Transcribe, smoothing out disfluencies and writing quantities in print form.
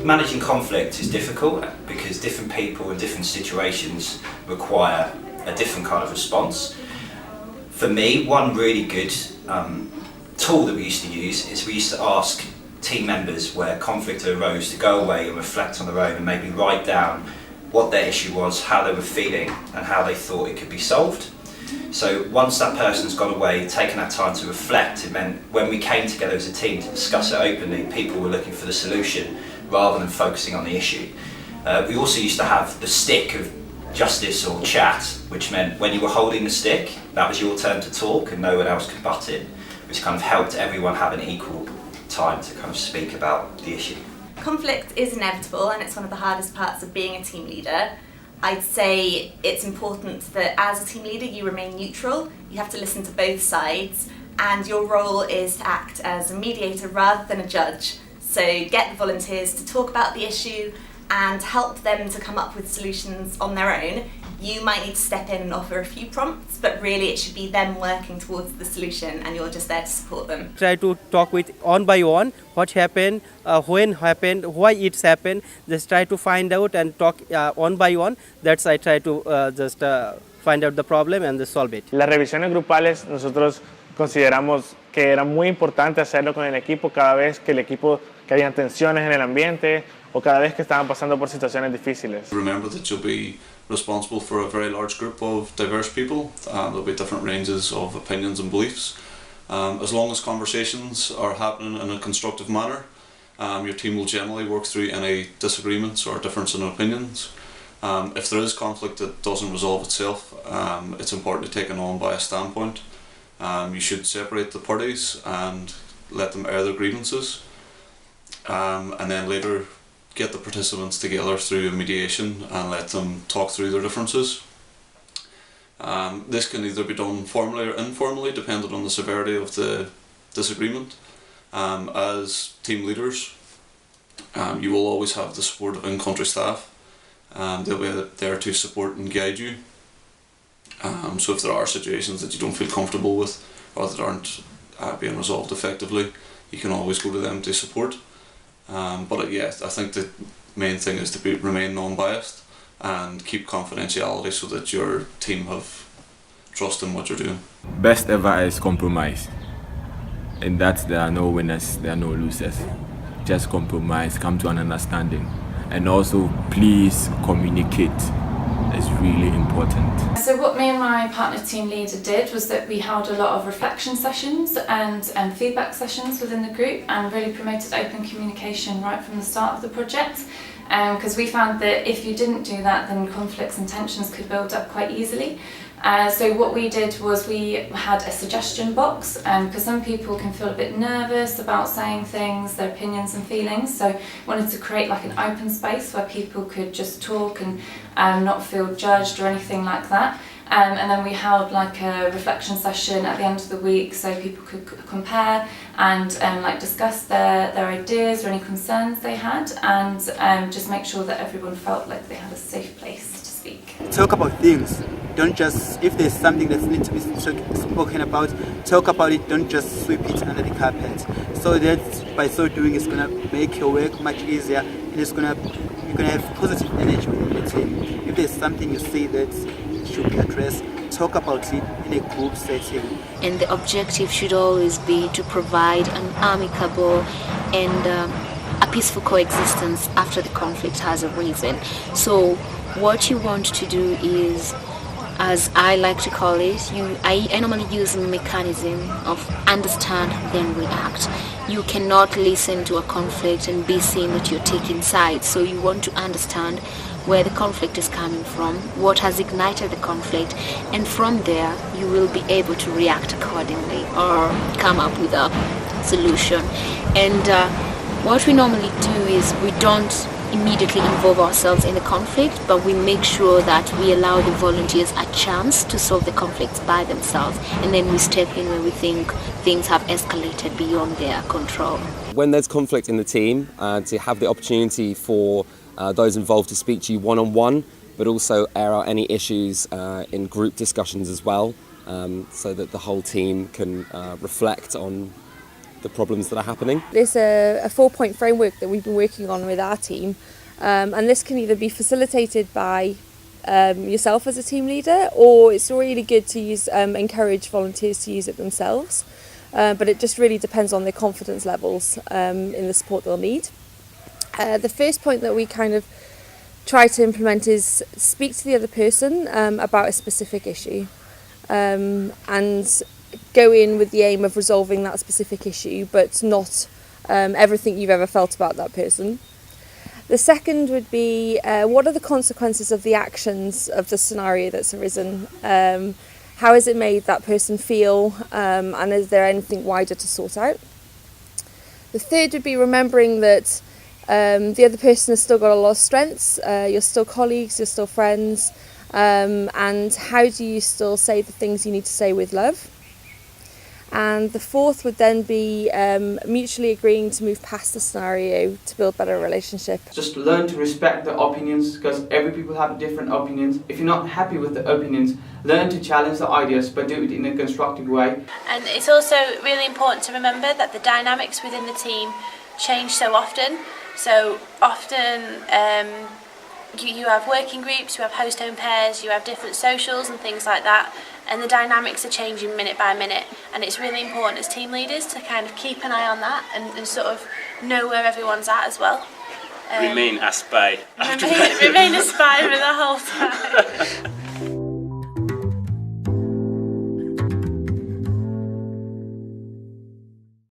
managing conflict is difficult because different people in different situations require a different kind of response. For me, one really good tool that we used to use is we used to ask team members where conflict arose to go away and reflect on their own and maybe write down what their issue was, how they were feeling and how they thought it could be solved. So once that person's gone away, taken that time to reflect, it meant when we came together as a team to discuss it openly, people were looking for the solution rather than focusing on the issue. We also used to have the stick of justice or chat, which meant when you were holding the stick, that was your turn to talk and no one else could butt in, which kind of helped everyone have an equal time to kind of speak about the issue. Conflict is inevitable and it's one of the hardest parts of being a team leader. I'd say it's important that as a team leader you remain neutral, you have to listen to both sides, and your role is to act as a mediator rather than a judge. So get the volunteers to talk about the issue and help them to come up with solutions on their own. You might need to step in and offer a few prompts, but really it should be them working towards the solution and you're just there to support them. Try to talk with one by one what happened, when happened, why it's happened. Just try to find out and talk one by one. That's I try to just find out the problem and solve it. Las revisiones grupales nosotros consideramos que era muy importante hacerlo con el equipo cada vez que había tensiones en el ambiente o cada vez que estaban pasando por situaciones difíciles. Remember that you'll be responsible for a very large group of diverse people. There'll be different ranges of opinions and beliefs. As long as conversations are happening in a constructive manner, your team will generally work through any disagreements or difference in opinions. If there is conflict that doesn't resolve itself, it's important to take an unbiased standpoint. You should separate the parties and let them air their grievances, and then later get the participants together through a mediation and let them talk through their differences. This can either be done formally or informally, depending on the severity of the disagreement. As team leaders, you will always have the support of in-country staff. They'll be there to support and guide you. So if there are situations that you don't feel comfortable with or that aren't being resolved effectively, you can always go to them to support. But yes, I think the main thing is to remain non-biased and keep confidentiality so that your team have trust in what you're doing. Best ever is compromise. In that there are no winners, there are no losers. Just compromise, come to an understanding. And also please communicate. It's really important. So what me and my partner team leader did was that we held a lot of reflection sessions and feedback sessions within the group and really promoted open communication right from the start of the project, because we found that if you didn't do that then conflicts and tensions could build up quite easily. So what we did was we had a suggestion box, because some people can feel a bit nervous about saying things, their opinions and feelings, so wanted to create like an open space where people could just talk and not feel judged or anything like that. And then we held like a reflection session at the end of the week so people could compare and like discuss their ideas or any concerns they had, and just make sure that everyone felt like they had a safe place to speak. Talk about things. Don't just, if there's something that needs to be spoken about, talk about it, don't just sweep it under the carpet. So that by so doing it's gonna make your work much easier, and you're gonna have positive energy within the team. If there's something you see that should be addressed, talk about it in a group setting. And the objective should always be to provide an amicable and a peaceful coexistence after the conflict has arisen. So what you want to do is, as I like to call it, I normally use a mechanism of understand then react. You cannot listen to a conflict and be seen that you're taking sides. So you want to understand where the conflict is coming from, what has ignited the conflict, and from there you will be able to react accordingly or come up with a solution. And what we normally do is we don't immediately involve ourselves in the conflict, but we make sure that we allow the volunteers a chance to solve the conflicts by themselves, and then we step in when we think things have escalated beyond their control. When there's conflict in the team, to have the opportunity for those involved to speak to you one-on-one, but also air out any issues in group discussions as well, so that the whole team can reflect on the problems that are happening. There's a 4-point framework that we've been working on with our team, and this can either be facilitated by yourself as a team leader, or it's really good to use encourage volunteers to use it themselves, but it just really depends on their confidence levels in the support they'll need. The first point that we kind of try to implement is speak to the other person about a specific issue, and go in with the aim of resolving that specific issue, but not everything you've ever felt about that person. The second would be, what are the consequences of the actions of the scenario that's arisen? How has it made that person feel, and is there anything wider to sort out? The third would be remembering that the other person has still got a lot of strengths, you're still colleagues, you're still friends, and how do you still say the things you need to say with love? And the fourth would then be mutually agreeing to move past the scenario to build better relationship. Just learn to respect the opinions, because every people have different opinions. If you're not happy with the opinions, learn to challenge the ideas, but do it in a constructive way. And it's also really important to remember that the dynamics within the team change so often. So often you have working groups, you have host-home pairs, you have different socials and things like that, and the dynamics are changing minute by minute, and it's really important as team leaders to kind of keep an eye on that and sort of know where everyone's at as well. Remain a spy. Remain a spy for the whole time.